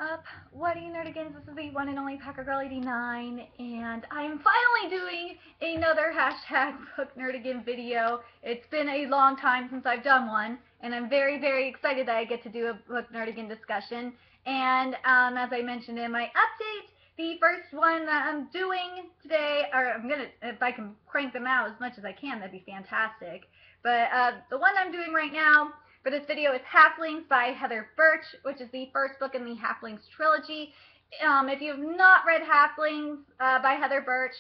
Up, what do you nerdigans? This is the one and only Packer Girl 89, and I'm finally doing another hashtag book nerdigan video. It's been a long time since I've done one, and I'm very, very excited that I get to do a book nerdigan discussion. And as I mentioned in my update, the first one that I'm doing today, or I'm gonna, if I can crank them out as much as I can, that'd be fantastic. But the one I'm doing right now for this video is Halflings by Heather Burch, which is the first book in the Halflings trilogy. If you have not read Halflings by Heather Burch,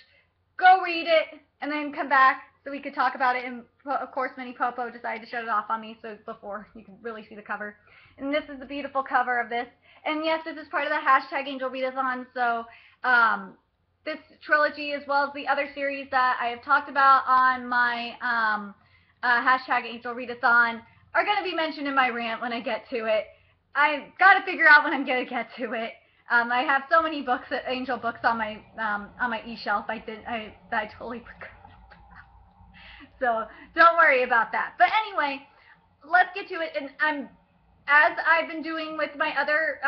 go read it and then come back so we could talk about it. And of course, Minnie Popo decided to shut it off on me so before you can really see the cover. And this is the beautiful cover of this. And yes, this is part of the hashtag AngelReadAthon. So this trilogy, as well as the other series that I have talked about on my hashtag AngelReadAthon, are going to be mentioned in my rant when I get to it. I've got to figure out when I'm going to get to it. I have so many books, angel books, on my e-shelf. I totally forgot. So don't worry about that. But anyway, let's get to it. And as I've been doing with my other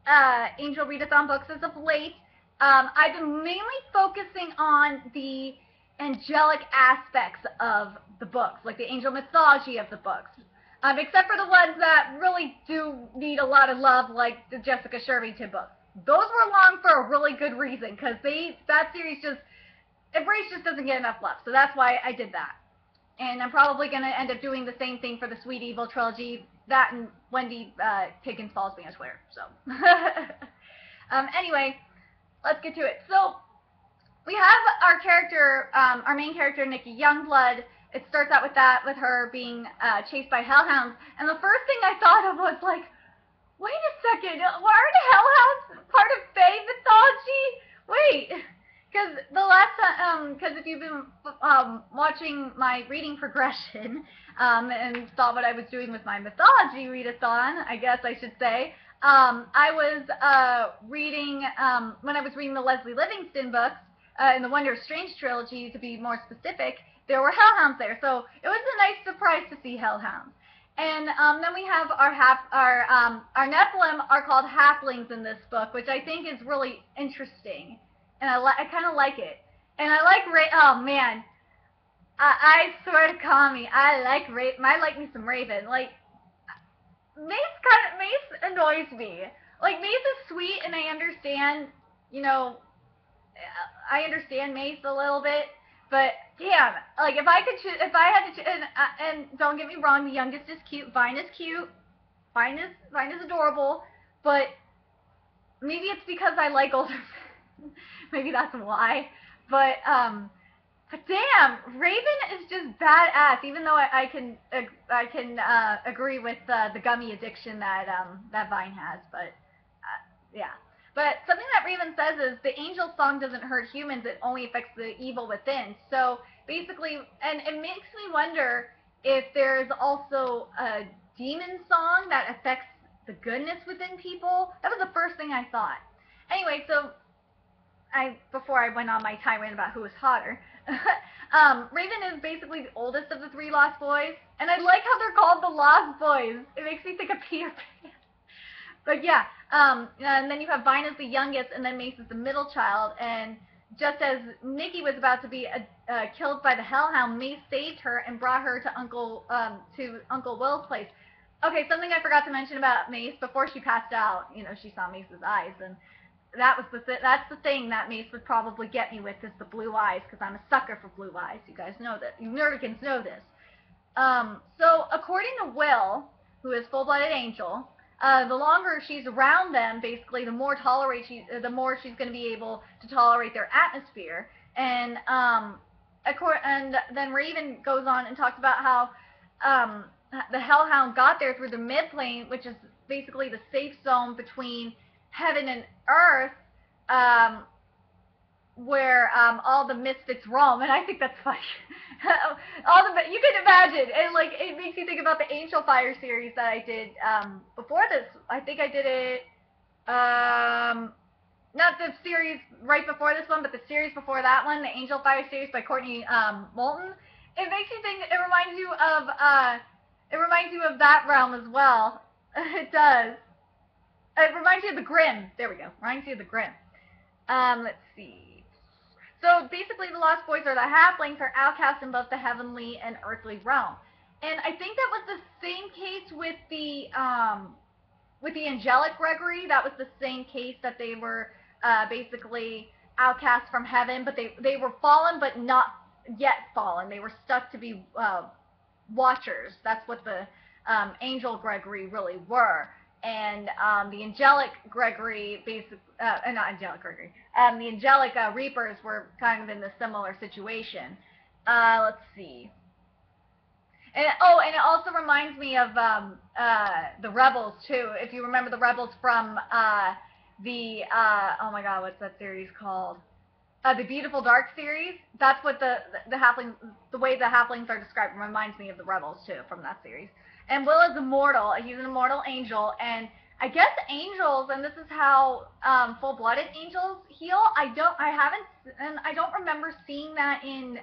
AngelReadAthon books as of late, I've been mainly focusing on the angelic aspects of the books, like the angel mythology of the books, except for the ones that really do need a lot of love, like the Jessica Shervington books. Those were long for a really good reason, because that series Embrace just doesn't get enough love, so that's why I did that. And I'm probably going to end up doing the same thing for the Sweet Evil trilogy, that and Wendy Higgins Falls being a swear, so. Anyway, let's get to it. So, we have our character, our main character, Nikki Youngblood. It starts out with that, with her being chased by hellhounds. And the first thing I thought of was like, wait a second, why are the hellhounds part of Fae mythology? Wait, because the last time, because if you've been watching my reading progression and saw what I was doing with my mythology readathon, I guess I should say, I was reading, when I was reading the Leslie Livingston books, in the Wonder of Strange trilogy, to be more specific, there were hellhounds there. So it was a nice surprise to see hellhounds. And then we have our Nephilim are called halflings in this book, which I think is really interesting, and I kind of like it. And I like oh man, I swear to Kami, I like me some Raven. Like Mace annoys me. Like Mace is sweet, and I understand, you know. I understand Mace a little bit, but damn, like if I had to, and don't get me wrong, the youngest is cute, Vine is cute, Vine is adorable, but maybe it's because I like older, maybe that's why, but damn, Raven is just badass. Even though I can agree with the gummy addiction that Vine has, but yeah. But something that Raven says is the angel song doesn't hurt humans, it only affects the evil within. So basically, and it makes me wonder if there's also a demon song that affects the goodness within people. That was the first thing I thought. Anyway, so before I went on my tirade about who was hotter, Raven is basically the oldest of the three Lost Boys, and I like how they're called the Lost Boys. It makes me think of Peter Pan. But yeah, and then you have Vine as the youngest, and then Mace as the middle child. And just as Nikki was about to be killed by the hellhound, Mace saved her and brought her to Uncle Will's place. Okay, something I forgot to mention about Mace before she passed out. You know, she saw Mace's eyes, and that's the thing that Mace would probably get me with, is the blue eyes, because I'm a sucker for blue eyes. You guys know that. You nerdigans know this. So according to Will, who is full-blooded angel, the longer she's around them, basically, the more she's going to be able to tolerate their atmosphere. And then Raven goes on and talks about how the Hellhound got there through the midplane, which is basically the safe zone between heaven and earth, where all the misfits roam, and I think that's funny. You can imagine, and like it makes you think about the Angel Fire series that I did before this. I think I did it, not the series right before this one, but the series before that one, the Angel Fire series by Courtney Moulton. It makes you think. It reminds you of that realm as well. It does. It reminds you of the Grimm. There we go. Reminds you of the Grimm. Let's see. So basically, the Lost Boys, or the Halflings, are outcast in both the heavenly and earthly realm. And I think that was the same case with the angelic Gregory. That was the same case, that they were basically outcast from heaven, but they were fallen, but not yet fallen. They were stuck to be watchers. That's what the angel Gregory really were. And the angelic Gregory, not angelic Gregory, the angelic Reapers were kind of in a similar situation. Let's see. And it also reminds me of the Rebels too. If you remember the Rebels from oh my God, what's that series called? The Beautiful Dark series. That's what the Halflings, the way the Halflings are described, reminds me of the Rebels too, from that series. And Will is immortal. He's an immortal angel, and I guess angels, and this is how full-blooded angels heal. I don't remember seeing that in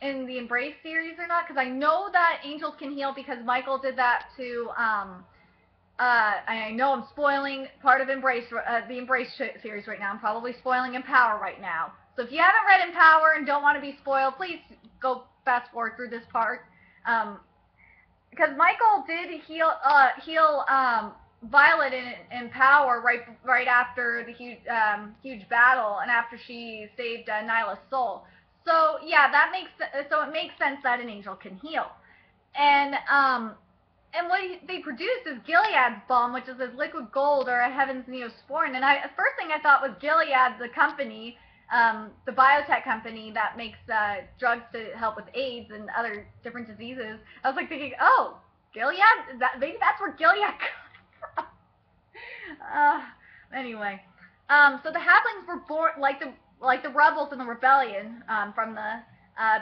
the Embrace series or not, because I know that angels can heal because Michael did that to. I know I'm spoiling part of Embrace, the Embrace series right now. I'm probably spoiling Empower right now. So if you haven't read Empower and don't want to be spoiled, please go fast forward through this part. Because Michael did heal Violet in Empower right after the huge battle, and after she saved Nyla's soul. So yeah, it makes sense that an angel can heal. And what they produce is Gilead's bomb, which is this liquid gold, or a Heaven's Neosporin. And the first thing I thought was Gilead, the company, the biotech company that makes drugs to help with AIDS and other different diseases. I was like thinking, oh, Gilead? Maybe that's where Gilead comes from. Anyway, so the Halflings were born like the Rebels in the Rebellion from the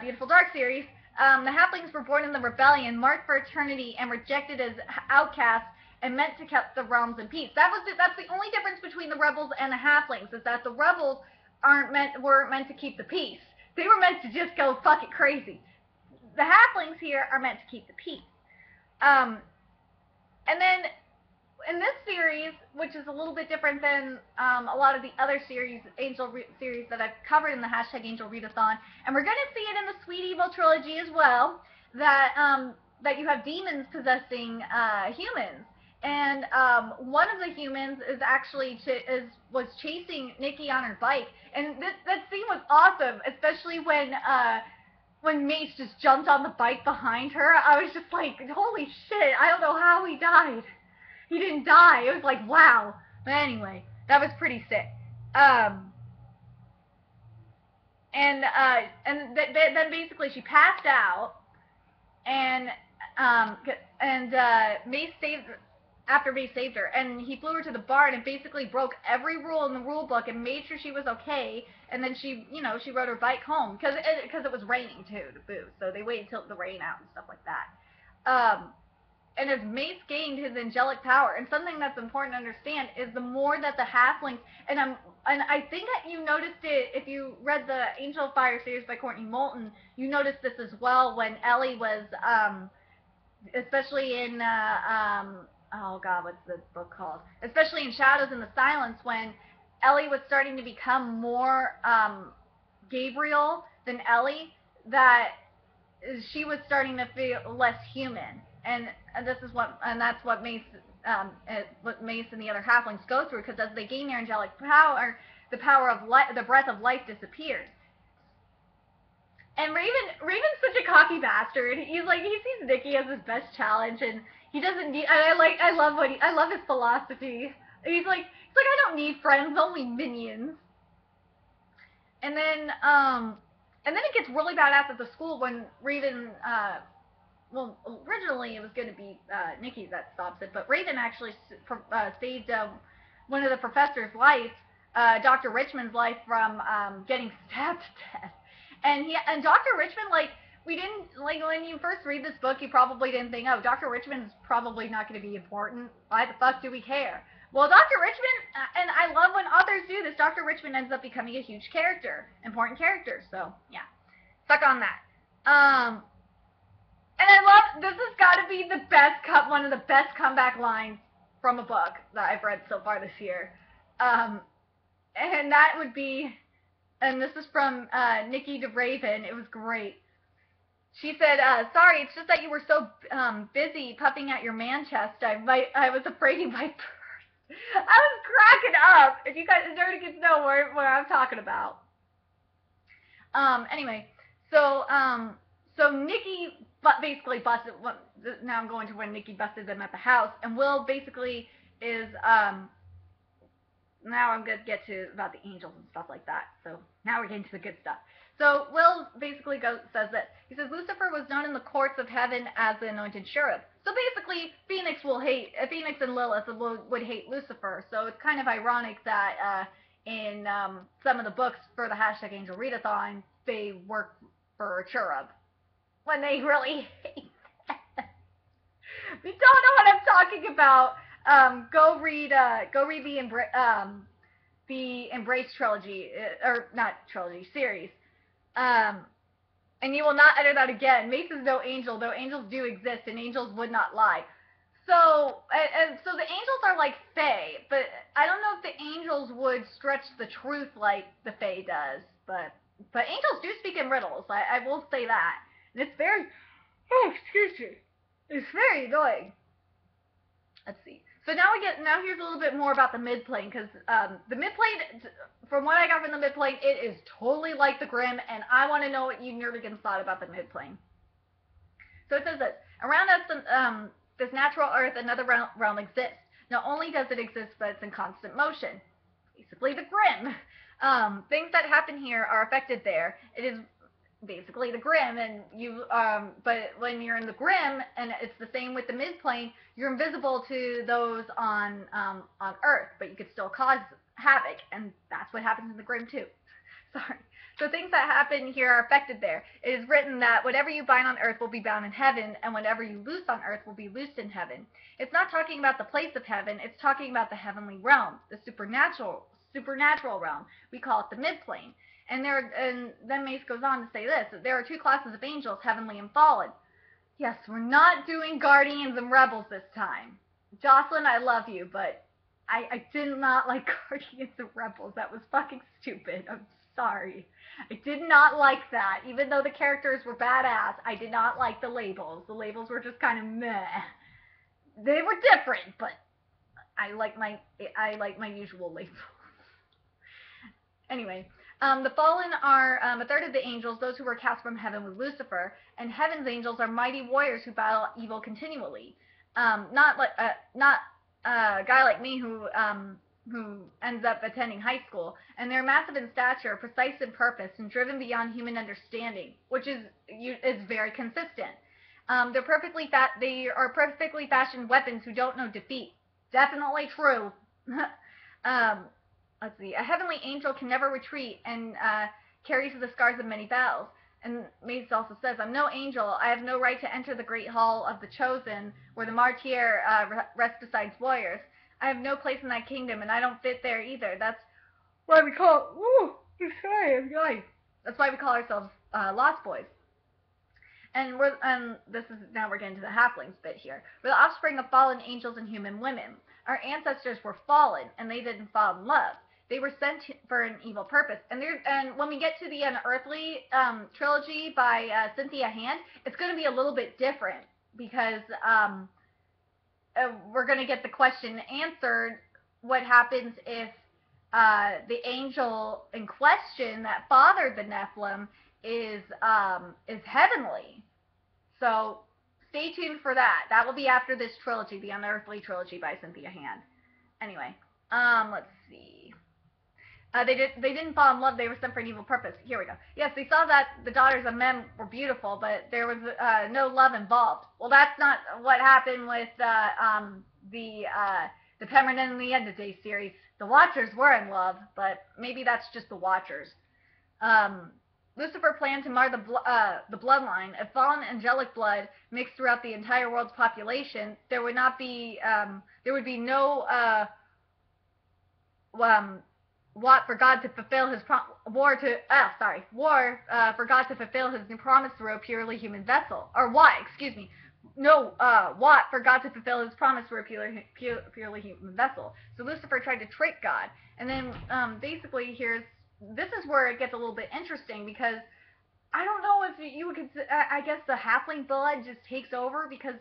Beautiful Dark series. The Halflings were born in the Rebellion, marked for eternity, and rejected as outcasts, and meant to keep the realms in peace. That's the only difference between the Rebels and the Halflings, is that the Rebels weren't meant to keep the peace. They were meant to just go fucking crazy. The Halflings here are meant to keep the peace. And then in this series, which is a little bit different than a lot of the other series, series that I've covered in the #AngelReadAthon, and we're going to see it in the Sweet Evil trilogy as well, that you have demons possessing humans. And one of the humans is actually was chasing Nikki on her bike, and that scene was awesome, especially when Mace just jumped on the bike behind her. I was just like, holy shit! I don't know how he died. He didn't die. It was like, wow. But anyway, that was pretty sick. Then basically she passed out, and Mace saved her. After Mace saved her, and he flew her to the barn and basically broke every rule in the rule book and made sure she was okay. And then she rode her bike home because it was raining too, to boot. So they waited till the rain out and stuff like that. And as Mace gained his angelic power, and something that's important to understand is the more that the Halflings, and I think that you noticed it if you read the Angel of Fire series by Courtney Moulton. You noticed this as well when Ellie was, especially in oh God, what's the book called? Especially in Shadows in the Silence, when Ellie was starting to become more Gabriel than Ellie, that she was starting to feel less human, and that's what Mace and the other Halflings go through, because as they gain their angelic power, the power of the breath of life disappears. And Raven's such a cocky bastard. He sees Nikki as his best challenge, and he doesn't need. I love his philosophy. He's like I don't need friends, only minions. And then it gets really badass at the school when Raven. Well, originally it was going to be Nikki that stops it, but Raven actually saved one of the professor's life, Dr. Richmond's life, from getting stabbed to death. And Dr. Richmond, when you first read this book, you probably didn't think, oh, Dr. Richmond's probably not going to be important. Why the fuck do we care? Well, Dr. Richmond, and I love when authors do this, Dr. Richmond ends up becoming a huge character, important character. So yeah, suck on that. And I love, this has got to be one of the best comeback lines from a book that I've read so far this year. And that would be, and this is from Nikki DeRaven. It was great. She said, sorry, it's just that you were so busy puffing at your man chest. I was afraid you might burst. I was cracking up. If you guys already get to know what I'm talking about. Anyway, so Nikki basically busted, now I'm going to when Nikki busted them at the house, and Will basically is, now I'm going to get to about the angels and stuff like that. So now we're getting to the good stuff. So Will basically says that, he says, Lucifer was known in the courts of heaven as the anointed cherub. So basically, Phoenix and Lilith would hate Lucifer. So it's kind of ironic that in some of the books for the hashtag AngelReadAthon, they work for a cherub, when they really hate them. If you don't know what I'm talking about, go read the Embrace trilogy, or not trilogy, series. And you will not utter that again. Mace is no angel, though angels do exist, and angels would not lie. So the angels are like Fae, but I don't know if the angels would stretch the truth like the Fae does, but angels do speak in riddles. I will say that. And it's very, excuse me, it's very annoying. Let's see. So now here's a little bit more about the midplane, because the midplane, from what I got from the midplane, it is totally like the Grimm, and I want to know what you nerdigans thought about the midplane. So it says this: around us, this natural Earth, another realm exists. Not only does it exist, but it's in constant motion. Basically the Grimm. Things that happen here are affected there. It is basically the Grimm, and but when you're in the Grimm, and it's the same with the midplane, you're invisible to those on Earth, but you could still cause havoc, and that's what happens in the Grimm too. Sorry. So things that happen here are affected there. It is written that whatever you bind on Earth will be bound in heaven, and whatever you loose on Earth will be loosed in heaven. It's not talking about the place of heaven, it's talking about the heavenly realm, the supernatural realm. We call it the midplane. And then Mace goes on to say this: that there are two classes of angels, heavenly and fallen. Yes, we're not doing Guardians and Rebels this time. Jocelyn, I love you, but I did not like Guardians and Rebels. That was fucking stupid. I'm sorry. I did not like that. Even though the characters were badass, I did not like the labels. The labels were just kind of meh. They were different, but I like my usual labels. Anyway. The fallen are a third of the angels, those who were cast from heaven with Lucifer, and heaven's angels are mighty warriors who battle evil continually. Not a guy like me who ends up attending high school, and they're massive in stature, precise in purpose, and driven beyond human understanding, which is very consistent. They are perfectly fashioned weapons who don't know defeat. Definitely true. Let's see. A heavenly angel can never retreat and carries the scars of many battles. And Mace also says, I'm no angel. I have no right to enter the great hall of the chosen, where the martyr rests beside warriors. I have no place in that kingdom, and I don't fit there either. That's why we call. Ooh, I'm sorry, I'm going. That's why we call ourselves Lost Boys. And this is now we're getting to the Halflings bit here. We're the offspring of fallen angels and human women. Our ancestors were fallen, and they didn't fall in love. They were sent for an evil purpose. And when we get to the Unearthly trilogy by Cynthia Hand, it's going to be a little bit different, because we're going to get the question answered: what happens if the angel in question that fathered the Nephilim is heavenly? So stay tuned for that. That will be after this trilogy, the Unearthly trilogy by Cynthia Hand. Anyway, let's see. They didn't fall in love. They were sent for an evil purpose. Here we go. Yes, they saw that the daughters of men were beautiful, but there was no love involved. Well, that's not what happened with the Pemberton and the End of Day series. The Watchers were in love, but maybe that's just the Watchers. Lucifer planned to mar the bloodline. If fallen angelic blood mixed throughout the entire world's population, there would no for God to fulfill his war for God to fulfill his promise through a purely human vessel. Or why? Excuse me. want for God to fulfill his promise for a purely human vessel. So Lucifer tried to trick God. And then basically this is where it gets a little bit interesting, because I don't know if you would consider, I guess the halfling blood just takes over, because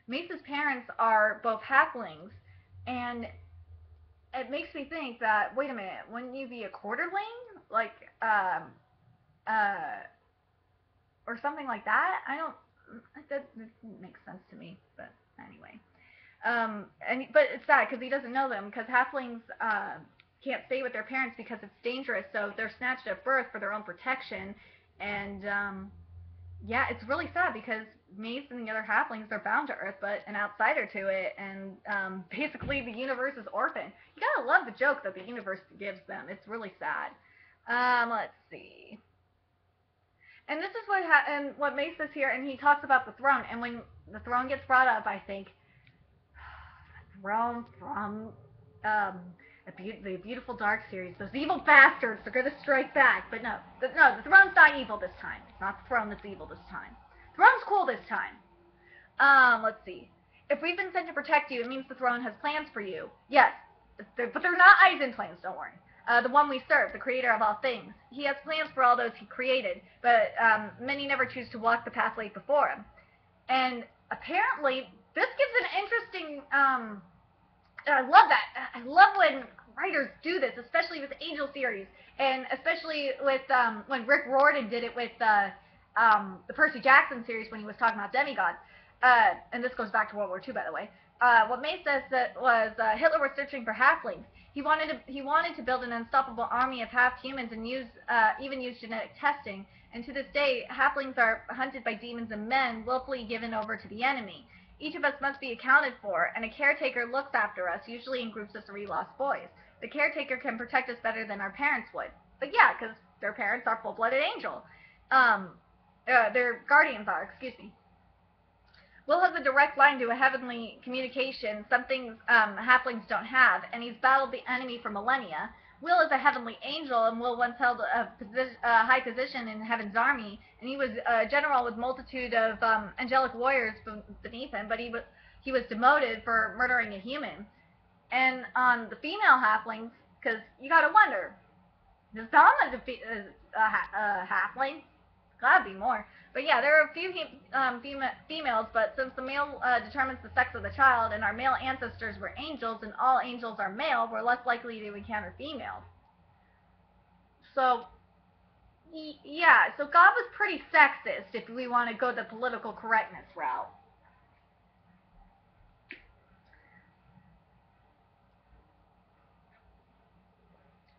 Mace's parents are both halflings, and it makes me think that, wait a minute, wouldn't you be a quarterling? Like, uh, or something like that? That makes sense to me, but anyway. But it's sad, because he doesn't know them, because halflings, can't stay with their parents because it's dangerous, so they're snatched at birth for their own protection, and, yeah, it's really sad, because Mace and the other halflings are bound to Earth, but an outsider to it, and basically the universe is orphaned. You gotta love the joke that the universe gives them. It's really sad. Let's see. And this is what Mace says here, and he talks about the throne, and when the throne gets brought up, I think, throne from the Beautiful Dark series. Those evil bastards are going to strike back. But no, the throne's not evil this time. It's not the throne that's evil this time. The throne's cool this time. Let's see. If we've been sent to protect you, it means the throne has plans for you. Yes, but they're not Eisen plans, don't worry. The one we serve, the creator of all things. He has plans for all those he created, but many never choose to walk the path laid before him. And apparently, this gives an interesting... I love that. I love when writers do this, especially with the Angel series, and especially with when Rick Riordan did it with the Percy Jackson series when he was talking about demigods. And this goes back to World War II, by the way. What May says that was Hitler was searching for halflings. He wanted to build an unstoppable army of half-humans and even use genetic testing. And to this day, halflings are hunted by demons and men, willfully given over to the enemy. Each of us must be accounted for, and a caretaker looks after us, usually in groups of 3 lost boys. The caretaker can protect us better than our parents would. But yeah, because their parents are full-blooded angel. Their guardians are, excuse me. Will has a direct line to a heavenly communication, some things halflings don't have, and he's battled the enemy for millennia. Will is a heavenly angel, and Will once held a high position in Heaven's army, and he was a general with multitude of angelic warriors beneath him, but he was demoted for murdering a human. And on the female halflings, because you gotta wonder, is Donna a halfling? Gotta be more. But yeah, there are a few females, but since the male determines the sex of the child, and our male ancestors were angels, and all angels are male, we're less likely to encounter females. So, yeah, so God was pretty sexist if we want to go the political correctness route.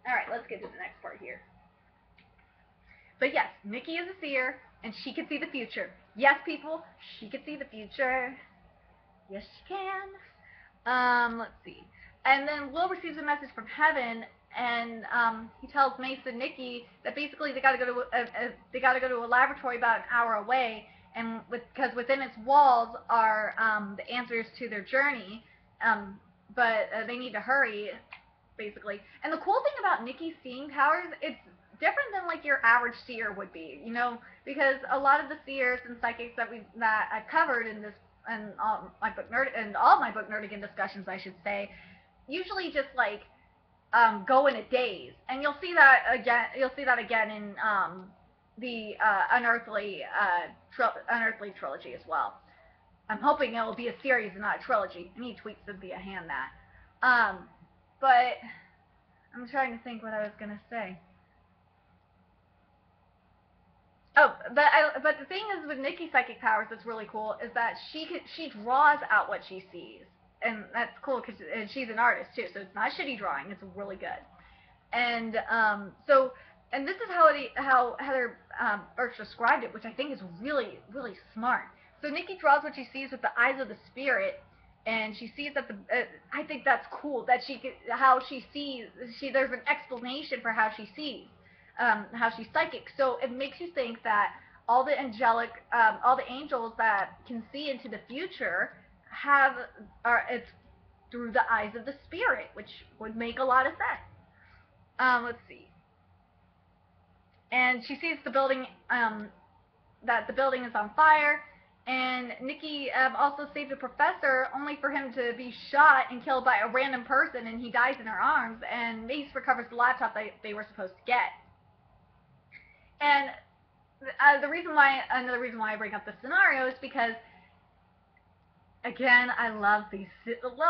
Alright, let's get to the next part here. But yes, Nikki is a seer, and she can see the future. Yes, people, she can see the future. Yes, she can. Let's see. And then Will receives a message from heaven, and he tells Mace and Nikki that basically they gotta go to a laboratory about an hour away, and because within its walls are the answers to their journey, but they need to hurry, basically. And the cool thing about Nikki's seeing powers, it's different than like your average seer would be, you know, because a lot of the seers and psychics that I've covered in this and all my book nerdigan discussions, I should say, usually just like go in a daze, and you'll see that again in the Unearthly trilogy as well. I'm hoping it will be a series and not a trilogy. I need to tweet Cynthia Hand that. But I'm trying to think what I was gonna say. Oh, but the thing is with Nikki's psychic powers that's really cool is that she draws out what she sees, and that's cool because she's an artist too, so it's not a shitty drawing, it's really good. And this is how Heather Burch described it, which I think is really, really smart. So Nikki draws what she sees with the eyes of the spirit, and she sees that I think that's cool that there's an explanation for how she sees. How she's psychic, so it makes you think that all the angels that can see into the future it's through the eyes of the spirit, which would make a lot of sense. Let's see. And she sees the building, that the building is on fire, And Nikki also saved a professor, only for him to be shot and killed by a random person, and he dies in her arms. And Mace recovers the laptop they were supposed to get. And another reason why I bring up this scenario is because, again, I love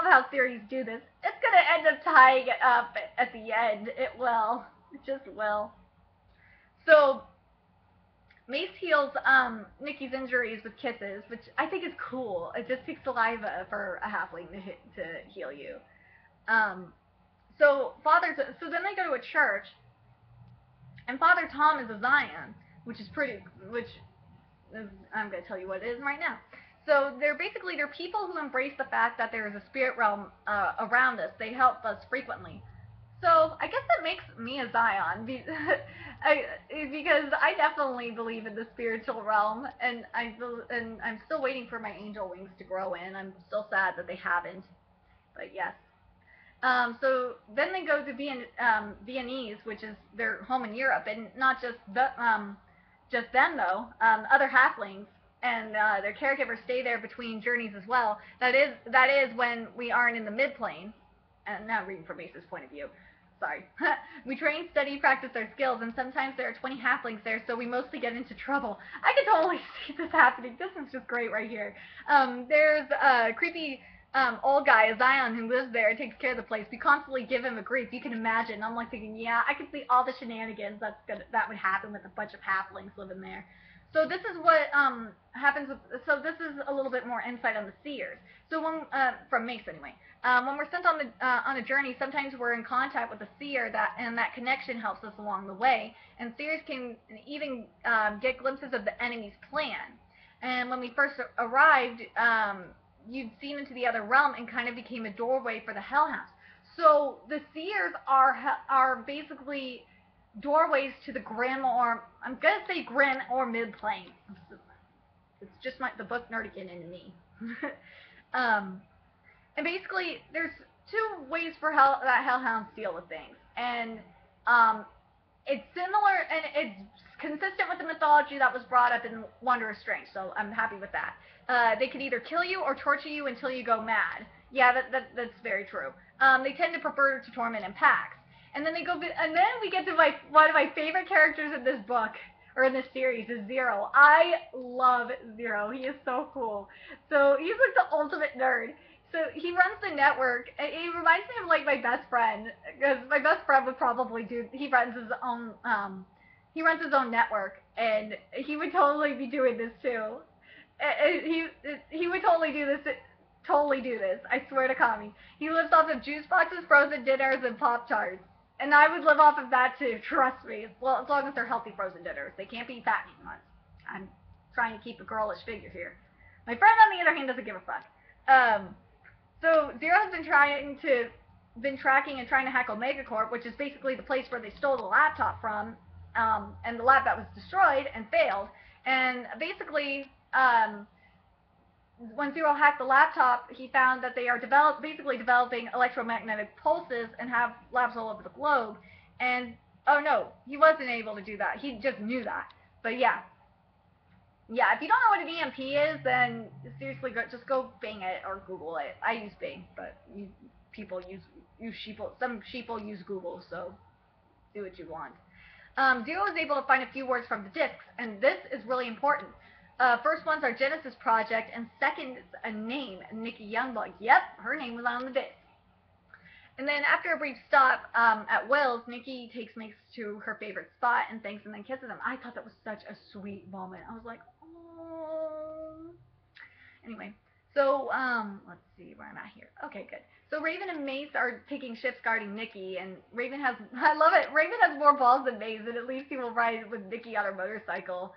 how series do this. It's gonna end up tying it up at the end. It will. It just will. So Mace heals Nikki's injuries with kisses, which I think is cool. It just takes saliva for a halfling to heal you. So then they go to a church, and Father Tom is a Zion, which is I'm going to tell you what it is right now. So they're people who embrace the fact that there is a spirit realm around us. They help us frequently. So I guess that makes me a Zion, because I definitely believe in the spiritual realm, and I'm still waiting for my angel wings to grow in. I'm still sad that they haven't, but yes. So then they go to Viennese, which is their home in Europe, and not just them though. Other halflings and their caregivers stay there between journeys as well. That is when we aren't in the mid-plane. And now reading from Mace's point of view. Sorry. We train, study, practice our skills, and sometimes there are 20 halflings there, so we mostly get into trouble. I can totally see this happening. This is just great right here. There's a creepy old guy, a Zion, who lives there and takes care of the place. We constantly give him a grief. You can imagine. I'm like thinking, yeah, I can see all the shenanigans that would happen with a bunch of halflings living there. So this is what happens. So this is a little bit more insight on the seers. So from Mace anyway. When we're sent on a journey, sometimes we're in contact with a seer, and that connection helps us along the way. And seers can even get glimpses of the enemy's plan. And when we first arrived, you'd seen into the other realm and kind of became a doorway for the Hellhounds. So the seers are basically doorways to the I'm gonna say Grand or mid-plane. It's just the book nerdigan in me. And basically, there's two ways for that Hellhounds deal with things, and it's similar and it's consistent with the mythology that was brought up in Wondrous Strange. So I'm happy with that. They can either kill you or torture you until you go mad. Yeah, that's very true. They tend to prefer to torment in packs. And then we get to one of my favorite characters in this book, or in this series, is Zero. I love Zero. He is so cool. So he's like the ultimate nerd. So he runs the network. He reminds me of like my best friend, because my best friend would probably he runs his own network, and he would totally be doing this too. He would totally do this. I swear to Kami. He lives off of juice boxes, frozen dinners, and Pop-Tarts. And I would live off of that too, trust me. Well, as long as they're healthy frozen dinners. They can't be fattening ones. I'm trying to keep a girlish figure here. My friend, on the other hand, doesn't give a fuck. So Zero has been tracking and trying to hack Omega Corp, which is basically the place where they stole the laptop from, and the lab that was destroyed and failed. And basically, when Zero hacked the laptop, he found that they are basically developing electromagnetic pulses and have labs all over the globe. And, oh no, he wasn't able to do that. He just knew that. But yeah. Yeah, if you don't know what an EMP is, then seriously, just go Bing it or Google it. I use Bing, but some sheeple use Google, so do what you want. Zero was able to find a few words from the discs, and this is really important. First one's our Genesis project, and second is a name, Nikki Youngblood. Yep, her name was on the disc. And then after a brief stop at Will's, Nikki takes Mace to her favorite spot and thanks and then kisses him. I thought that was such a sweet moment. I was like, oh. Anyway, so let's see where I'm at here. Okay, good. So Raven and Mace are taking shifts guarding Nikki, and Raven has, I love it, Raven has more balls than Mace, and at least he will ride with Nikki on her motorcycle.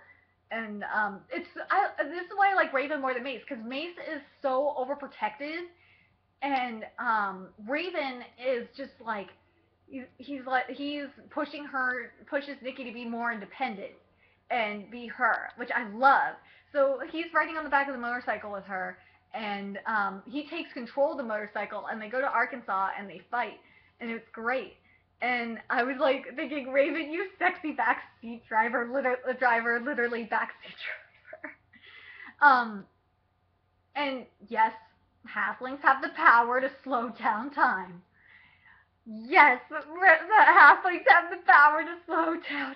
And this is why I like Raven more than Mace, because Mace is so overprotected, and Raven is just like he's pushes Nikki to be more independent and be her, which I love. So he's riding on the back of the motorcycle with her, and he takes control of the motorcycle, and they go to Arkansas and they fight, and it's great. And I was like thinking, Raven, you sexy backseat driver, literally backseat driver. Um, and yes, halflings have the power to slow down time. Yes, the halflings have the power to slow down time.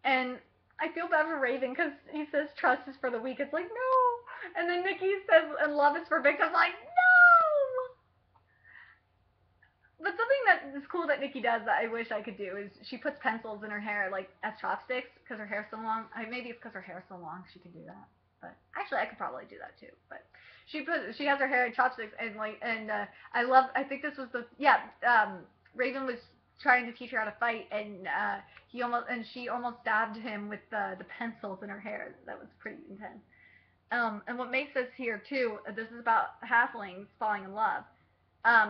And I feel bad for Raven because he says trust is for the weak. It's like, no. And then Nikki says and love is for victims. Like, no. But something that is cool that Nikki does that I wish I could do is she puts pencils in her hair like as chopsticks because her hair's so long. Maybe it's because her hair's so long she can do that. But actually, I could probably do that too. But she has her hair in chopsticks and I think this was Raven was trying to teach her how to fight and she almost stabbed him with the pencils in her hair. That was pretty intense. And what makes this here too, this is about halflings falling in love.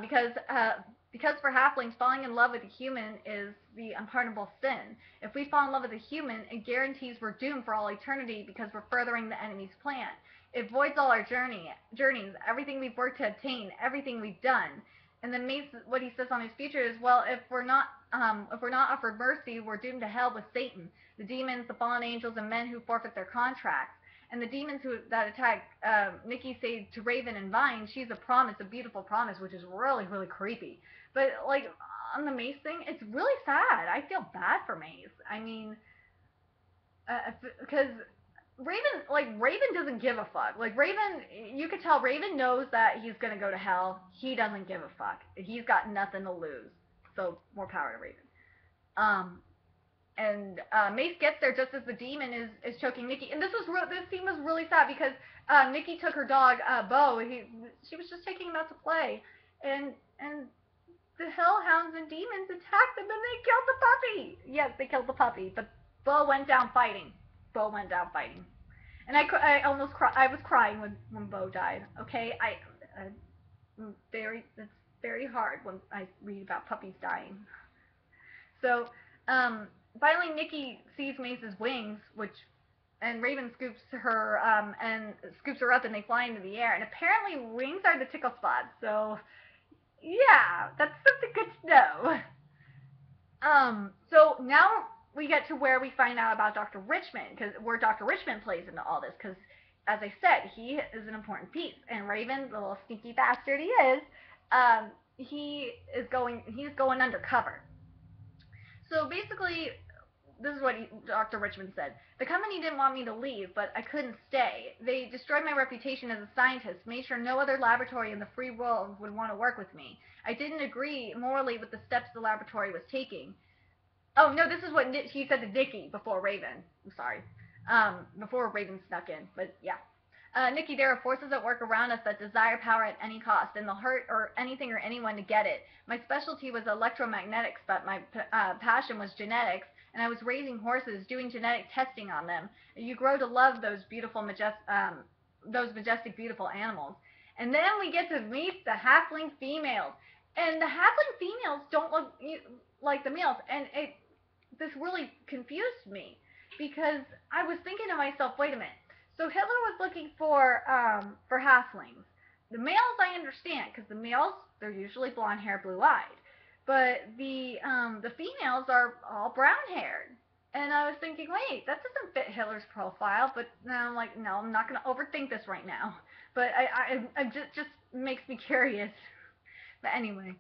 Because for halflings, falling in love with a human is the unpardonable sin. If we fall in love with a human, it guarantees we're doomed for all eternity because we're furthering the enemy's plan. It voids all our journeys, everything we've worked to obtain, everything we've done. And then what he says on his future is, well, if we're not offered mercy, we're doomed to hell with Satan, the demons, the fallen angels, and men who forfeit their contracts. And the demons that attack Nikki say to Raven and Vine, she's a promise, a beautiful promise, which is really, really creepy. But, like, on the Mace thing, it's really sad. I feel bad for Mace. I mean, because Raven doesn't give a fuck. Like, Raven, you could tell Raven knows that he's going to go to hell. He doesn't give a fuck. He's got nothing to lose. So, more power to Raven. And Mace gets there just as the demon is choking Nikki. And this scene was really sad because Nikki took her dog, Bo. She was just taking him out to play. And the hellhounds and demons attacked them and they killed the puppy. Yes, they killed the puppy. But Bo went down fighting. And I almost cried. I was crying when Bo died. Okay? It's very hard when I read about puppies dying. So, finally, Nikki sees Mace's wings, and Raven scoops her up, and they fly into the air. And apparently, wings are the tickle spots. So, yeah, that's something good to know. So now we get to where we find out about Dr. Richmond, where Dr. Richmond plays into all this, because as I said, he is an important piece. And Raven, the little sneaky bastard he is, he's going undercover. So basically, this is what Dr. Richmond said. The company didn't want me to leave, but I couldn't stay. They destroyed my reputation as a scientist, made sure no other laboratory in the free world would want to work with me. I didn't agree morally with the steps the laboratory was taking. Oh, no, this is what he said to Nikki before Raven. I'm sorry. Before Raven snuck in, but yeah. Nikki, there are forces at work around us that desire power at any cost, and they'll hurt or anything or anyone to get it. My specialty was electromagnetics, but my passion was genetics, and I was raising horses, doing genetic testing on them. You grow to love those majestic, beautiful animals. And then we get to meet the halfling females, and the halfling females don't look like the males, and this really confused me because I was thinking to myself, wait a minute. So Hitler was looking for halflings. The males I understand, because the males, they're usually blonde hair, blue eyed. But the females are all brown haired. And I was thinking, wait, that doesn't fit Hitler's profile. But now I'm like, no, I'm not going to overthink this right now. But I just makes me curious. But anyway,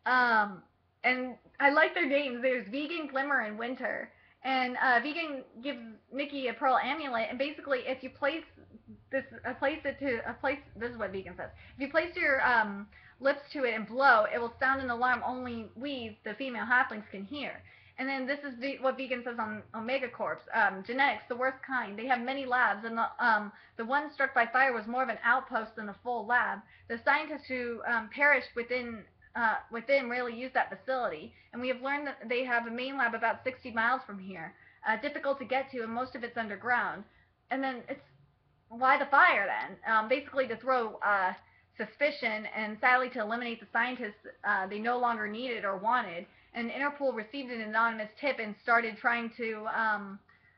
and I like their names. There's Vegan, Glimmer, and Winter. And Vegan gives Nikki a pearl amulet, and basically, if you place this is what Vegan says. If you place your lips to it and blow, it will sound an alarm only we, the female halflings, can hear. And then this is what Vegan says on Omega Corps. Genetics, the worst kind. They have many labs, and the one struck by fire was more of an outpost than a full lab. The scientists who perished within rarely use that facility, and we have learned that they have a main lab about 60 miles from here. Difficult to get to, and most of it's underground. And then it's why the fire then? Basically to throw suspicion, and sadly to eliminate the scientists they no longer needed or wanted. And Interpol received an anonymous tip and started trying to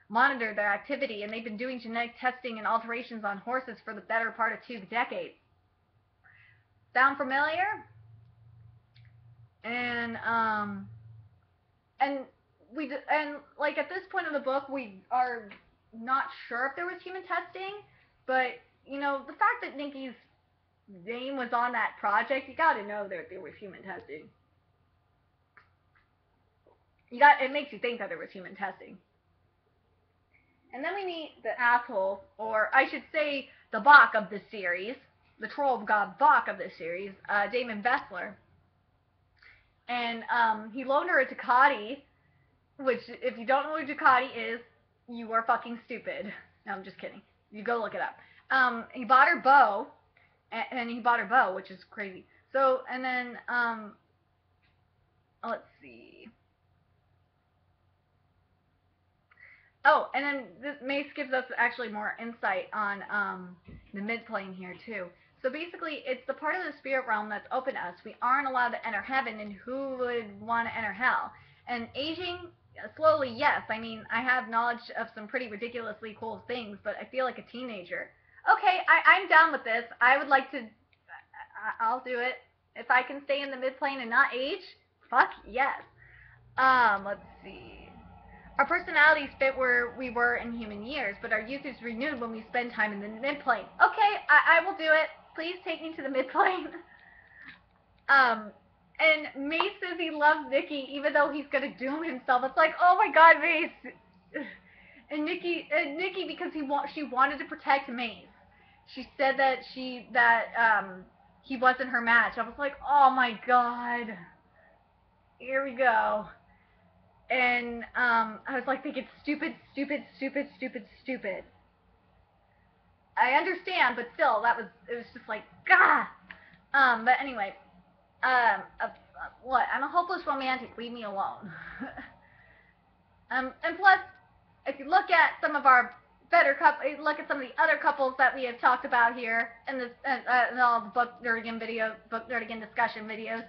monitor their activity, and they've been doing genetic testing and alterations on horses for the better part of 2 decades. Sound familiar? And like at this point in the book, we are not sure if there was human testing, but, you know, the fact that Nikki's name was on that project, you gotta know that there was human testing. It makes you think that there was human testing. And then we meet the asshole, or I should say the Bach of this series, the troll god Bach of this series, Damon Vessler. And he loaned her a Ducati, which, if you don't know what Ducati is, you are fucking stupid. No, I'm just kidding. You go look it up. He bought her bow, and he bought her bow, which is crazy. So, and then, let's see. Oh, and then this Mace gives us actually more insight on the midplane here too. So basically, it's the part of the spirit realm that's open to us. We aren't allowed to enter heaven, and who would want to enter hell? And aging slowly, yes. I mean, I have knowledge of some pretty ridiculously cool things, but I feel like a teenager. Okay, I'm down with this. I would like to. I'll do it if I can stay in the midplane and not age. Fuck yes. Let's see. Our personalities fit where we were in human years, but our youth is renewed when we spend time in the midplane. Okay, I will do it. Please take me to the midplane. And Mace says he loves Nikki, even though he's gonna doom himself. It's like, oh my god, Mace. And Nikki, because she wanted to protect Mace. She said that he wasn't her match. I was like, oh my god. Here we go. And I was like thinking, stupid. I understand, but still, it was just like, gah. But anyway, what? I'm a hopeless romantic. Leave me alone. And plus, if you look at some of our look at some of the other couples that we have talked about here in this, in all the book nerdigan discussion videos.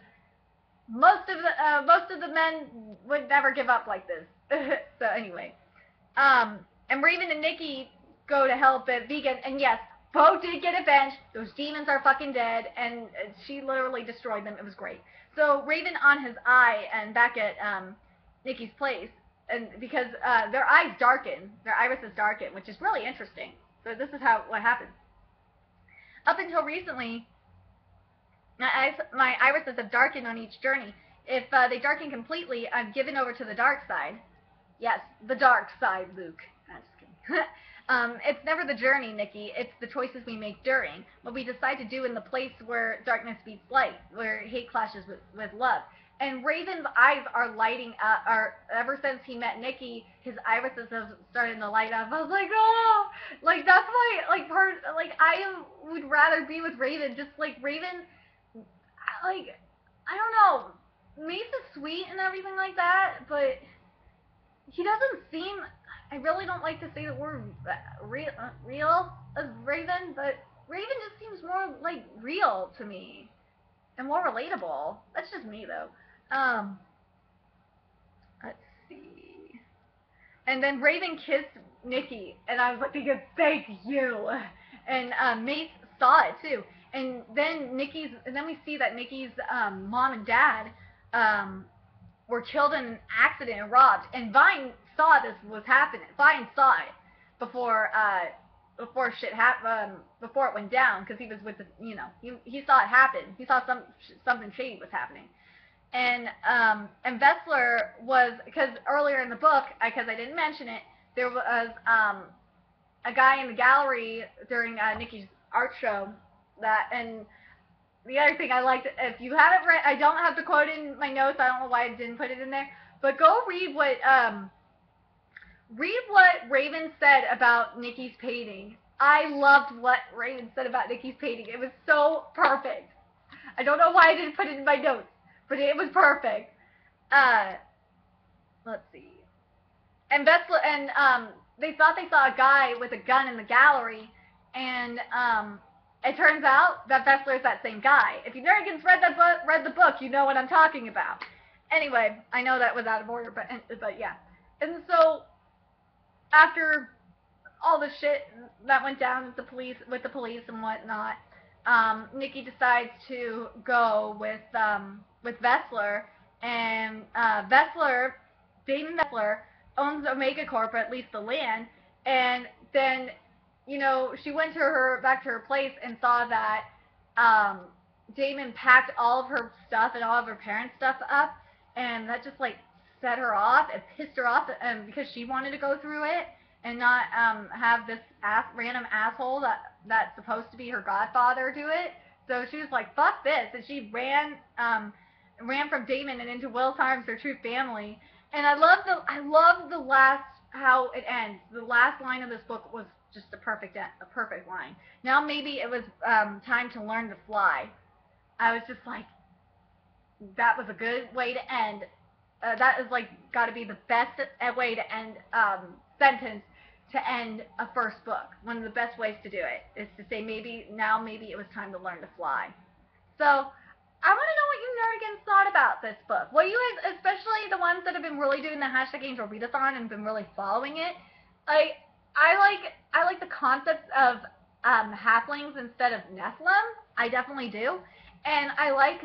Most of the men would never give up like this. So anyway, and Raven and Nikki go to help Vegan, and yes, Bo did get avenged. Those demons are fucking dead, and she literally destroyed them. It was great. So Raven on his eye and back at Nikki's place, and because their eyes darken, their irises darken, which is really interesting. So this is what happened. Up until recently, my irises have darkened on each journey. If they darken completely, I'm given over to the dark side. Yes, the dark side, Luke. I'm just kidding. It's never the journey, Nikki. It's the choices we make during. What we decide to do in the place where darkness beats light, where hate clashes with love. And Raven's eyes are lighting up. Ever since he met Nikki, his irises have started to light up. I was like, oh, like that's why, I would rather be with Raven. Just like Raven. Like, I don't know, Mace is sweet and everything like that, but he doesn't seem, I really don't like to say the word real as Raven, but Raven just seems more, like, real to me, and more relatable. That's just me, though. Let's see. And then Raven kissed Nikki, and I was like, thinking, thank you. And Mace saw it, too. And then we see that Nikki's mom and dad were killed in an accident and robbed. And Vine saw this was happening. Vine saw it before shit happened, before it went down, because he was with the, he saw it happen. He saw something shady was happening. And Vessler was, because earlier in the book, because I didn't mention it, there was a guy in the gallery during Nikki's art show. And the other thing I liked, if you haven't read, I don't have the quote in my notes, I don't know why I didn't put it in there, but go read what Raven said about Nikki's painting. I loved what Raven said about Nikki's painting. It was so perfect. I don't know why I didn't put it in my notes, but it was perfect. Let's see. And they thought they saw a guy with a gun in the gallery, and it turns out that Vessler is that same guy. If you nerdigans read the book, you know what I'm talking about. Anyway, I know that was out of order, but yeah. And so, after all the shit that went down with the police and whatnot, Nikki decides to go with Vessler, and Damon Vessler owns Omega Corp, or at least the land, And then, you know, she went to back to her place and saw that Damon packed all of her stuff and all of her parents' stuff up, and that just like set her off and pissed her off, because she wanted to go through it and not have this random asshole that's supposed to be her godfather do it. So she was like, "Fuck this," and she ran from Damon and into Will's arms, their true family. And I love the last how it ends. The last line of this book was just a perfect line. Now maybe it was time to learn to fly. I was just like, that was a good way to end. That is like got to be the best way to end sentence to end a first book. One of the best ways to do it is to say maybe it was time to learn to fly. So I want to know what you nerdigans thought about this book. What you guys, especially the ones that have been really doing the hashtag AngelReadAthon and been really following it. I like the concept of halflings instead of Nephilim. I definitely do, and I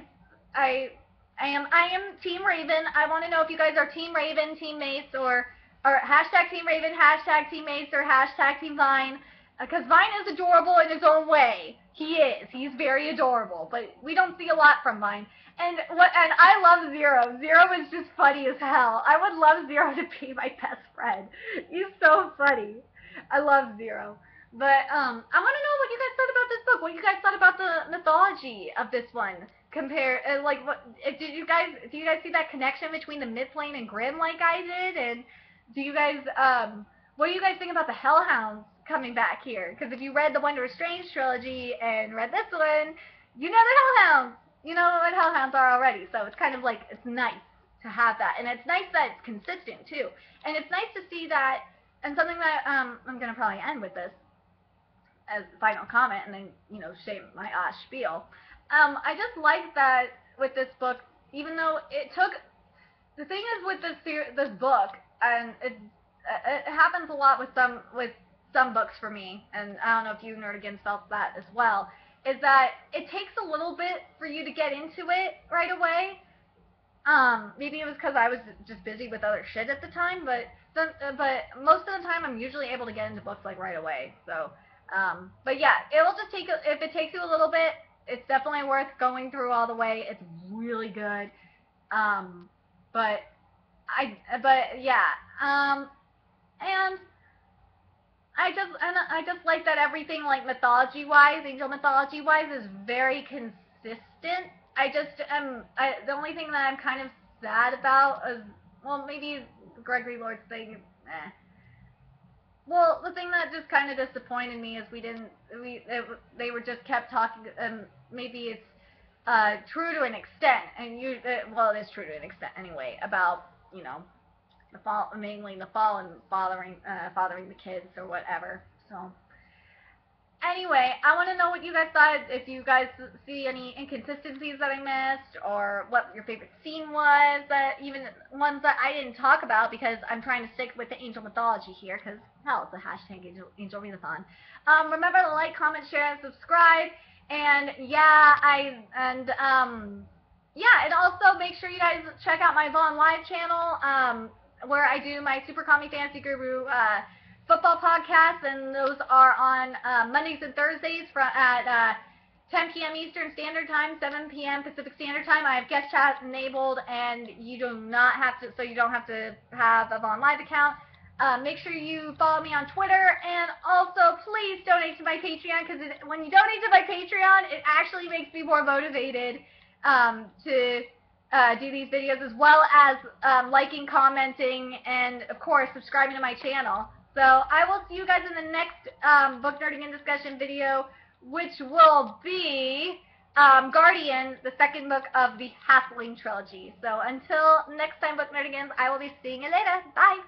am Team Raven. I want to know if you guys are Team Raven, Team Mace, or hashtag Team Raven, hashtag Team Mace, or hashtag Team Vine. Because Vine is adorable in his own way. He is. He's very adorable. But we don't see a lot from Vine. And I love Zero. Zero is just funny as hell. I would love Zero to be my best friend. He's so funny. I love Zero. But I want to know what you guys thought about this book. What you guys thought about the mythology of this one. Like, what do you guys see that connection between the Midplane and Grimm like I did? And do you guys what do you guys think about the Hellhounds coming back here? Because if you read the Wonder of Strange trilogy and read this one, you know the Hellhounds. You know what Hellhounds are already. So it's kind of like, it's nice to have that, and it's nice that it's consistent too. And it's nice to see that. And something that I'm gonna probably end with this as the final comment, and then, you know, say my spiel. I just like that with this book, even though it took. The thing is with this book, and it happens a lot with some books for me, and I don't know if you nerdigans felt that as well, is that it takes a little bit for you to get into it right away. Maybe it was because I was just busy with other shit at the time, but most of the time I'm usually able to get into books like right away. So, but yeah, it'll just take if it takes you a little bit, it's definitely worth going through all the way. It's really good. But yeah, and I just like that everything, like mythology-wise, angel mythology-wise, is very consistent. The only thing that I'm kind of sad about is, well, maybe Gregory Lord's thing, Well, the thing that just kind of disappointed me is they were just kept talking, maybe it's true to an extent, and well, it is true to an extent anyway, about, you know, mainly the fall and fathering the kids or whatever. So anyway, I want to know what you guys thought, if you guys see any inconsistencies that I missed, or what your favorite scene was, even ones that I didn't talk about, because I'm trying to stick with the angel mythology here, because hell, it's a hashtag AngelReadAthon. Remember to like, comment, share, and subscribe. And yeah, and also make sure you guys check out my Vaughn Live channel, where I do my Super Commie Fantasy Guru football podcasts, and those are on Mondays and Thursdays at 10 p.m. Eastern Standard Time, 7 p.m. Pacific Standard Time. I have guest chat enabled, and you don't have to have a Vaughn Live account. Make sure you follow me on Twitter, and also please donate to my Patreon, because when you donate to my Patreon, it actually makes me more motivated to do these videos, as well as liking, commenting, and of course subscribing to my channel. So I will see you guys in the next book nerding and discussion video, which will be Guardian, the second book of the Halfling trilogy. So until next time, book nerdigans, I will be seeing you later. Bye!